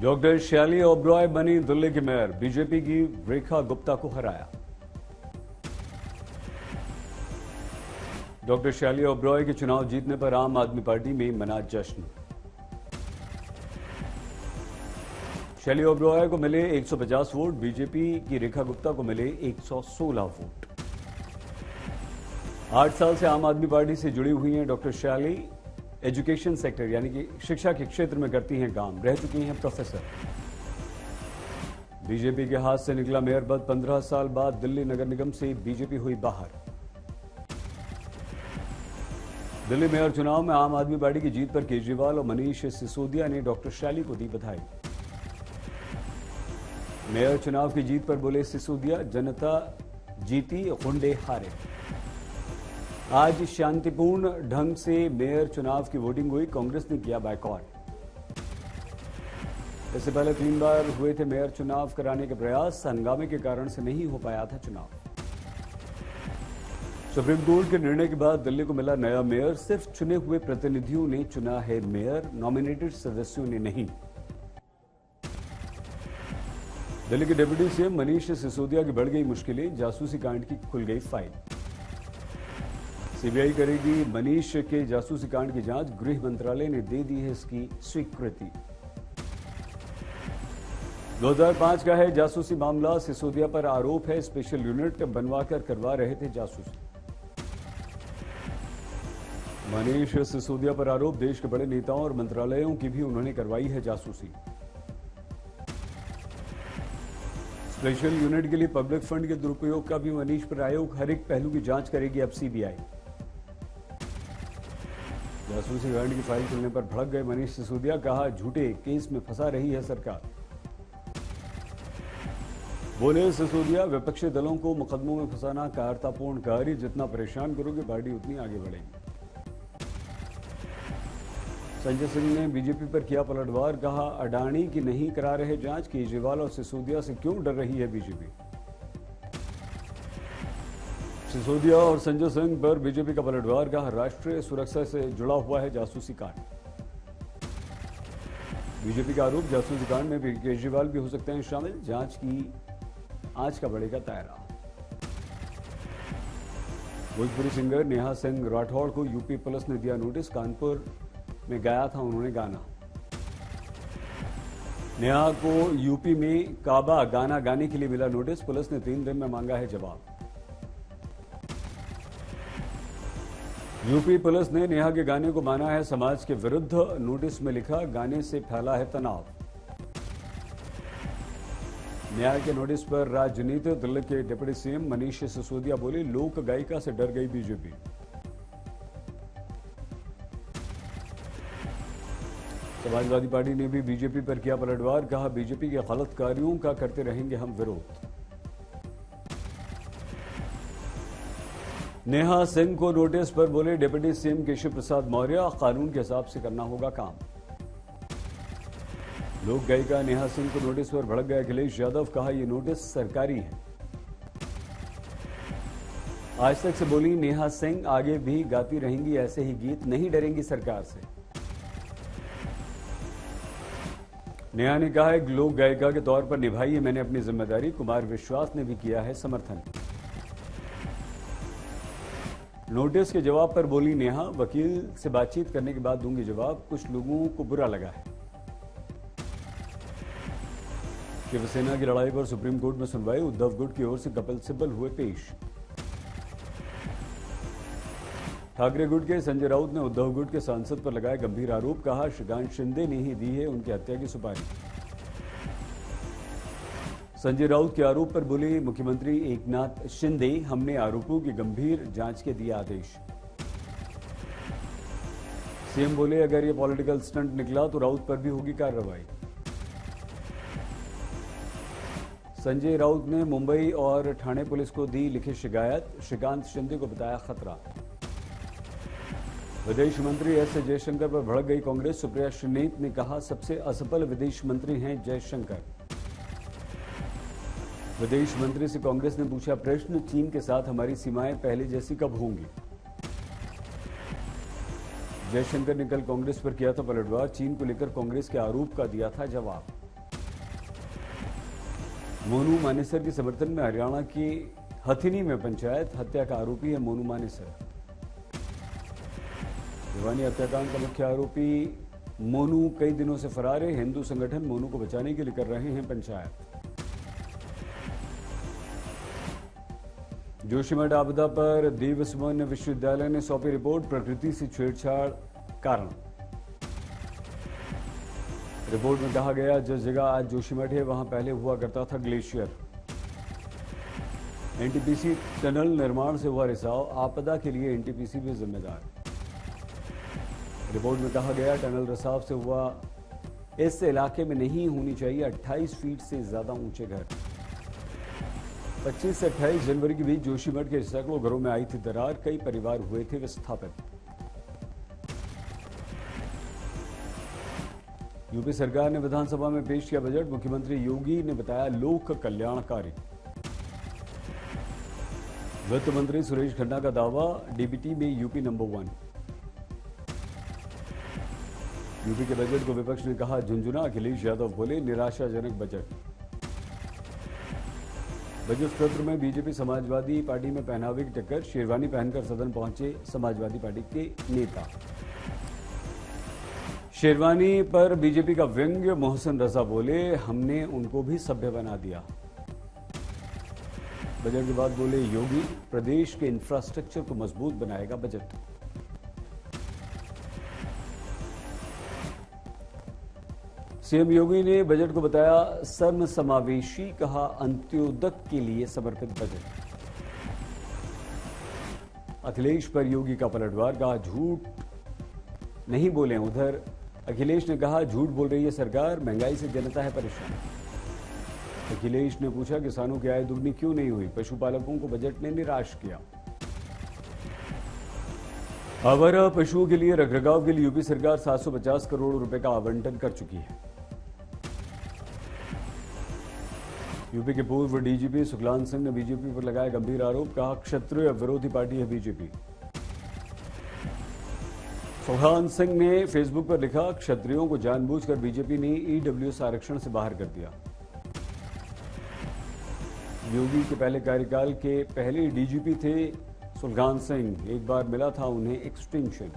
Doctor शैली ओबरॉय बनी दिल्ली की मेयर, बीजेपी की रेखा गुप्ता को हराया। डॉक्टर शैली ओबरॉय के चुनाव जीतने पर आम आदमी पार्टी में मना जश्न। शैली ओबरॉय को मिले 150 वोट, बीजेपी की रेखा गुप्ता को मिले 116 वोट। 8 साल से आम आदमी पार्टी से जुड़ी हुई हैं डॉक्टर शैली। एजुकेशन सेक्टर यानी कि शिक्षा के क्षेत्र में करती हैं काम, रह चुकी हैं प्रोफेसर। बीजेपी के हाथ से निकला मेयर पद, 15 साल बाद दिल्ली नगर निगम से बीजेपी हुई बाहर। दिल्ली मेयर चुनाव में आम आदमी पार्टी की जीत पर केजरीवाल और मनीष सिसोदिया ने डॉक्टर शैली को दी बधाई। मेयर चुनाव की जीत पर बोले सिसोदिया, जनता जीती गुंडे हारे। आज शांतिपूर्ण ढंग से मेयर चुनाव की वोटिंग हुई, कांग्रेस ने किया बायकॉट। इससे पहले 3 बार हुए थे मेयर चुनाव कराने के प्रयास, हंगामे के कारण से नहीं हो पाया था चुनाव। सुप्रीम कोर्ट के निर्णय के बाद दिल्ली को मिला नया मेयर, सिर्फ चुने हुए प्रतिनिधियों ने चुना है मेयर, नॉमिनेटेड सदस्यों ने नहीं। दिल्ली के डिप्टी सीएम मनीष सिसोदिया की बढ़ गई मुश्किलें, जासूसी कांड की खुल गई फाइल। सीबीआई करेगी मनीष के जासूसी कांड की जांच, गृह मंत्रालय ने दे दी है इसकी स्वीकृति। 2005 का है जासूसी मामला, सिसोदिया पर आरोप है स्पेशल यूनिट बनवाकर करवा रहे थे जासूसी। मनीष सिसोदिया पर आरोप, देश के बड़े नेताओं और मंत्रालयों की भी उन्होंने करवाई है जासूसी। स्पेशल यूनिट के लिए पब्लिक फंड के दुरुपयोग का भी मनीष पर आयोग, हर एक पहलू की जांच करेगी अब सीबीआई। जासूसी कांड की फाइल खुलने पर भड़क गए मनीष सिसोदिया, कहा झूठे केस में फंसा रही है सरकार। बोले सिसोदिया, विपक्षी दलों को मुकदमों में फंसाना कायरतापूर्ण कार्य, जितना परेशान करोगे पार्टी उतनी आगे बढ़ेगी। संजय सिंह ने बीजेपी पर किया पलटवार, कहा अडानी की नहीं करा रहे जांच, केजरीवाल और सिसोदिया से क्यों डर रही है बीजेपी। सिसोदिया और संजय सिंह पर बीजेपी का पलटवार, कहा राष्ट्रीय सुरक्षा से जुड़ा हुआ है जासूसी कांड। बीजेपी का आरोप, जासूसी कांड में भी केजरीवाल भी हो सकते हैं शामिल, जांच की आज का बढ़ेगा दायरा। भोजपुरी सिंगर नेहा सिंह राठौड़ को यूपी पुलिस ने दिया नोटिस, कानपुर में गाया था उन्होंने गाना। नेहा को यूपी में काबा गाना गाने के लिए मिला नोटिस, पुलिस ने 3 दिन में मांगा है जवाब। यूपी पुलिस ने नेहा के गाने को माना है समाज के विरुद्ध, नोटिस में लिखा गाने से फैला है तनाव। नेहा के नोटिस पर राजनीति, दिल्ली के डिप्टी सीएम मनीष सिसोदिया बोले लोक गायिका से डर गई बीजेपी। समाजवादी पार्टी ने भी बीजेपी पर किया पलटवार, कहा बीजेपी के गलत कार्यों का करते रहेंगे हम विरोध। नेहा सिंह को नोटिस पर बोले डिप्टी सीएम केशव प्रसाद मौर्य, कानून के हिसाब से करना होगा काम। लोक गायिका नेहा सिंह को नोटिस पर भड़क गए अखिलेश यादव, कहा यह नोटिस सरकारी है। आज तक से बोली नेहा सिंह, आगे भी गाती रहेंगी ऐसे ही गीत, नहीं डरेंगी सरकार से। नेहा ने कहा है लोक गायिका के तौर पर निभाई है मैंने अपनी जिम्मेदारी, कुमार विश्वास ने भी किया है समर्थन। नोटिस के जवाब पर बोली नेहा, वकील से बातचीत करने के बाद दूंगी जवाब, कुछ लोगों को बुरा लगा है। शिवसेना की लड़ाई पर सुप्रीम कोर्ट में सुनवाई, उद्धव गुट की ओर से कपिल सिब्बल हुए पेश। ठाकरे गुट के संजय राउत ने उद्धव गुट के सांसद पर लगाया गंभीर आरोप, कहा श्रीकांत शिंदे ने ही दी है उनकी हत्या की सुपारी। संजय राउत के आरोप पर बोले मुख्यमंत्री एकनाथ शिंदे, हमने आरोपों की गंभीर जांच के दिया आदेश। सीएम बोले अगर ये पॉलिटिकल स्टंट निकला तो राउत पर भी होगी कार्रवाई। संजय राउत ने मुंबई और ठाणे पुलिस को दी लिखित शिकायत, श्रीकांत शिंदे को बताया खतरा। विदेश मंत्री एस जयशंकर पर भड़क गई कांग्रेस, सुप्रिया श्रीनेत ने कहा सबसे असफल विदेश मंत्री हैं जयशंकर। विदेश मंत्री से कांग्रेस ने पूछा प्रश्न, चीन के साथ हमारी सीमाएं पहले जैसी कब होंगी। जयशंकर ने कल कांग्रेस पर किया था पलटवार, चीन को लेकर कांग्रेस के आरोप का दिया था जवाब। मोनू मानेसर के समर्थन में हरियाणा की हथिनी में पंचायत हत्या का आरोपी है मोनू मानेसर। भिवानी हत्याकांड का मुख्य आरोपी मोनू कई दिनों से फरार है। हिंदू संगठन मोनू को बचाने के लिए कर रहे हैं पंचायत। जोशीमठ आपदा पर देवसुमन विश्वविद्यालय ने सौंपी रिपोर्ट, प्रकृति से छेड़छाड़ कारण। रिपोर्ट में कहा गया जिस जगह आज जोशीमठ है वहां पहले हुआ करता था ग्लेशियर। एनटीपीसी टनल निर्माण से हुआ रिसाव, आपदा के लिए एनटीपीसी भी जिम्मेदार। रिपोर्ट में कहा गया टनल रिसाव से हुआ, इस इलाके में नहीं होनी चाहिए 28 फीट से ज्यादा ऊंचे घर। 25 से 28 जनवरी के बीच जोशीमठ के सैकड़ों घरों में आई थी दरार, कई परिवार हुए थे विस्थापित। यूपी सरकार ने विधानसभा में पेश किया बजट, मुख्यमंत्री योगी ने बताया लोक कल्याणकारी। वित्त मंत्री सुरेश खन्ना का दावा, डीबीटी में यूपी नंबर 1। यूपी के बजट को विपक्ष ने कहा झुंझुना, अखिलेश यादव बोले निराशाजनक बजट। बजट सत्र में बीजेपी समाजवादी पार्टी में पहनावे की टक्कर, शेरवानी पहनकर सदन पहुंचे समाजवादी पार्टी के नेता। शेरवानी पर बीजेपी का व्यंग्य, मोहसिन रजा बोले हमने उनको भी सभ्य बना दिया। बजट के बाद बोले योगी, प्रदेश के इंफ्रास्ट्रक्चर को मजबूत बनाएगा बजट। सीएम योगी ने बजट को बताया सर्वसमावेशी, कहा अंत्योदय के लिए समर्पित बजट। अखिलेश पर योगी का पलटवार, कहा झूठ नहीं बोले। उधर अखिलेश ने कहा झूठ बोल रही है सरकार, महंगाई से जनता है परेशान। अखिलेश ने पूछा किसानों की आय दुगनी क्यों नहीं हुई, पशुपालकों को बजट ने निराश किया। आवारा पशुओं के लिए रखरखाव के लिए यूपी सरकार 750 करोड़ रुपए का आवंटन कर चुकी है। यूपी के पूर्व डीजीपी सुखलान सिंह ने बीजेपी पर लगाया गंभीर आरोप, कहा क्षत्रिय विरोधी पार्टी है बीजेपी। सुखलान सिंह ने फेसबुक पर लिखा क्षत्रियों को जानबूझकर बीजेपी ने ईडब्ल्यूएस आरक्षण से बाहर कर दिया। योगी के पहले कार्यकाल के पहले डीजीपी थे सुखलान सिंह, एक बार मिला था उन्हें एक्सटेंशन।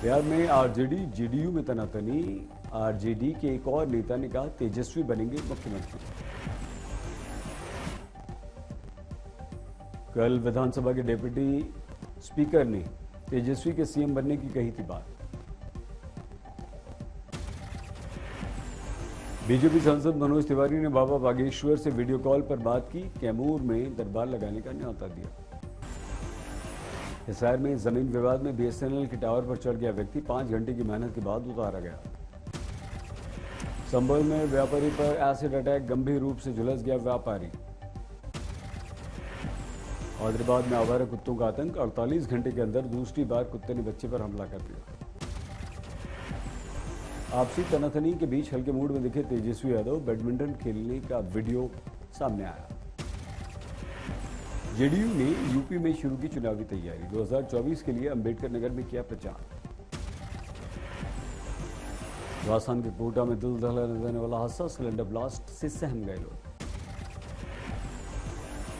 बिहार में आरजेडी जेडीयू में तनातनी, आरजेडी के एक और नेता ने कहा तेजस्वी बनेंगे मुख्यमंत्री। कल विधानसभा के डिप्टी स्पीकर ने तेजस्वी के सीएम बनने की कही थी बात। बीजेपी सांसद मनोज तिवारी ने बाबा बागेश्वर से वीडियो कॉल पर बात की, कैमूर में दरबार लगाने का न्योता दिया। हिसार में जमीन विवाद में बीएसएनएल के टावर पर चढ़ गया व्यक्ति, 5 घंटे की मेहनत के बाद उतारा गया। संभल में व्यापारी पर एसिड अटैक, गंभीर रूप से झुलस गया व्यापारी। हैदराबाद में आवारा कुत्तों का आतंक, 48 घंटे के अंदर दूसरी बार कुत्ते ने बच्चे पर हमला कर दिया। आपसी तनातनी के बीच हल्के मूड में दिखे तेजस्वी यादव, बैडमिंटन खेलने का वीडियो सामने आया। जेडीयू ने यूपी में शुरू की चुनावी तैयारी, 2024 के लिए अंबेडकर नगर में किया प्रचार। राजस्थान के कोटा में दिल दहलाने देने वाला हादसा, सिलेंडर ब्लास्ट से सहम गए लोग।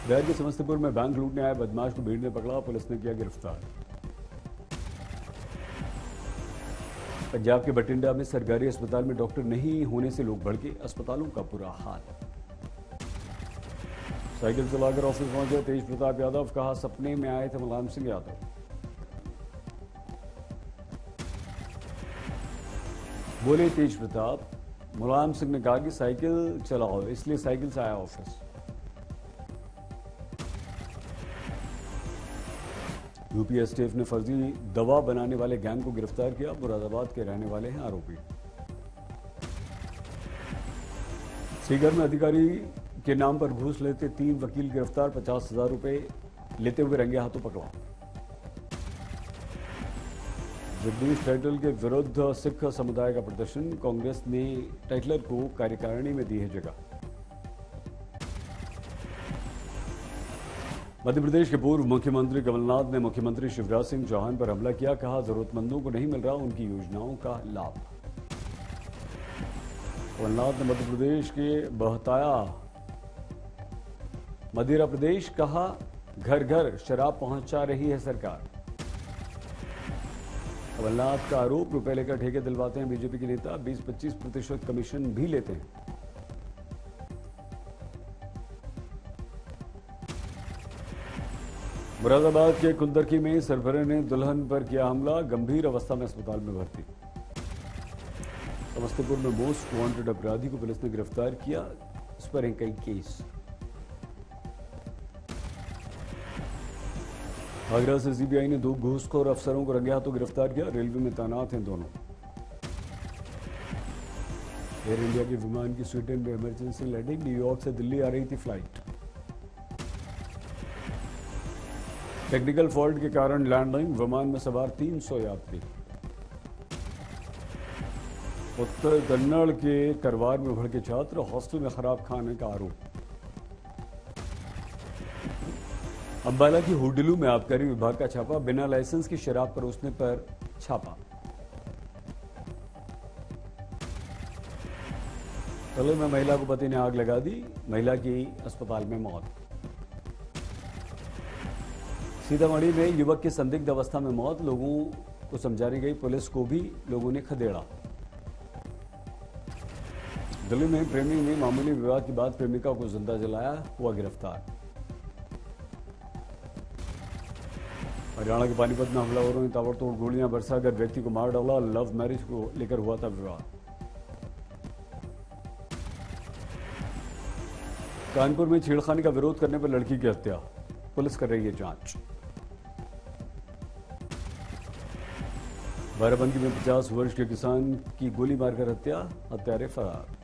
बिहार के समस्तीपुर में बैंक लूटने आए बदमाश को भीड़ ने पकड़ा, पुलिस ने किया गिरफ्तार। पंजाब के बठिंडा में सरकारी अस्पताल में डॉक्टर नहीं होने से लोग भड़के, अस्पतालों का बुरा हाल। साइकिल चलाकर ऑफिस पहुंचे तेज प्रताप यादव, कहा सपने में आए थे मुलायम सिंह यादव। बोले तेज प्रताप, मुलायम सिंह ने कहा कि साइकिल चलाओ, इसलिए साइकिल से आया ऑफिस। यूपी एसटीएफ ने फर्जी दवा बनाने वाले गैंग को गिरफ्तार किया, मुरादाबाद के रहने वाले हैं आरोपी। सीकर में अधिकारी के नाम पर घूस लेते 3 वकील गिरफ्तार, 50,000 रुपए लेते हुए रंगे हाथों पकड़ा। जगदीश टाइटल के विरुद्ध सिख समुदाय का प्रदर्शन, कांग्रेस ने टाइटलर को कार्यकारिणी में दी है जगह। मध्य प्रदेश के पूर्व मुख्यमंत्री कमलनाथ ने मुख्यमंत्री शिवराज सिंह चौहान पर हमला किया, कहा जरूरतमंदों को नहीं मिल रहा उनकी योजनाओं का लाभ। कमलनाथ ने मध्य प्रदेश के बहताया मदिरा प्रदेश, कहा घर घर शराब पहुंचा रही है सरकार। कमलनाथ का आरोप, रुपए लेकर ठेके दिलवाते हैं बीजेपी के नेता, 20-25% कमीशन भी लेते हैं। मुरादाबाद के कुंदरकी में सरबराह ने दुल्हन पर किया हमला, गंभीर अवस्था में अस्पताल में भर्ती। समस्तीपुर में मोस्ट वांटेड अपराधी को पुलिस ने गिरफ्तार किया, उस पर हैं कई केस। आगरा से सीबीआई ने 2 घूसखोर अफसरों को रंगे हाथों गिरफ्तार किया, रेलवे में तैनात हैं दोनों। एयर इंडिया के विमान की स्वीडन में इमरजेंसी लैंडिंग, न्यूयॉर्क से दिल्ली आ रही थी फ्लाइट। टेक्निकल फॉल्ट के कारण लैंडिंग, विमान में सवार 300 यात्री। उत्तर कन्नड़ के करवार में भड़के छात्र, हॉस्टल में खराब खाने का आरोप। अंबाला की हुडलू में आबकारी विभाग का छापा, बिना लाइसेंस की शराब परोसने पर छापा। तले में महिला को पति ने आग लगा दी, महिला की अस्पताल में मौत। सीतामढ़ी में युवक की संदिग्ध अवस्था में मौत, लोगों को समझाने गई पुलिस को भी लोगों ने खदेड़ा। दिल्ली में प्रेमी ने मामूली विवाद के बाद प्रेमिका को जिंदा जलाया, हुआ गिरफ्तार। हरियाणा के पानीपत में हमलावरों ने ताबड़तोड़ गोलियां बरसाकर व्यक्ति को मार डाला, लव मैरिज को लेकर हुआ था विवाद। कानपुर में छेड़खानी का विरोध करने पर लड़की की हत्या, पुलिस कर रही है जांच। बाराबंकी में 50 वर्ष के किसान की गोली मारकर हत्या, हत्यारे फरार।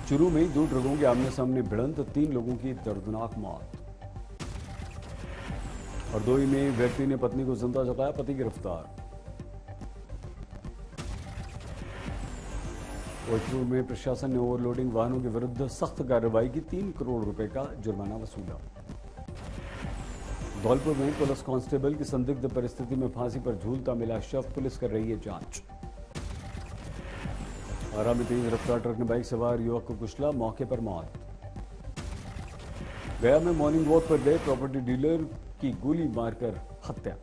चुरू में 2 ट्रकों के आमने सामने भिड़ंत, 3 लोगों की दर्दनाक मौत। हरदोई में व्यक्ति ने पत्नी को जिंदा जलाया, पति गिरफ्तार। भोजपुर में प्रशासन ने ओवरलोडिंग वाहनों के विरुद्ध सख्त कार्रवाई की, 3 करोड़ रुपए का जुर्माना वसूला। धौलपुर में पुलिस कांस्टेबल की संदिग्ध परिस्थिति में फांसी पर झूलता मिला शव, पुलिस कर रही है जांच। आरा में तेज रफ्तार ट्रक ने बाइक सवार युवक को कुचला, मौके पर मौत। गया में मॉर्निंग वॉक पर गए प्रॉपर्टी डीलर की गोली मारकर हत्या।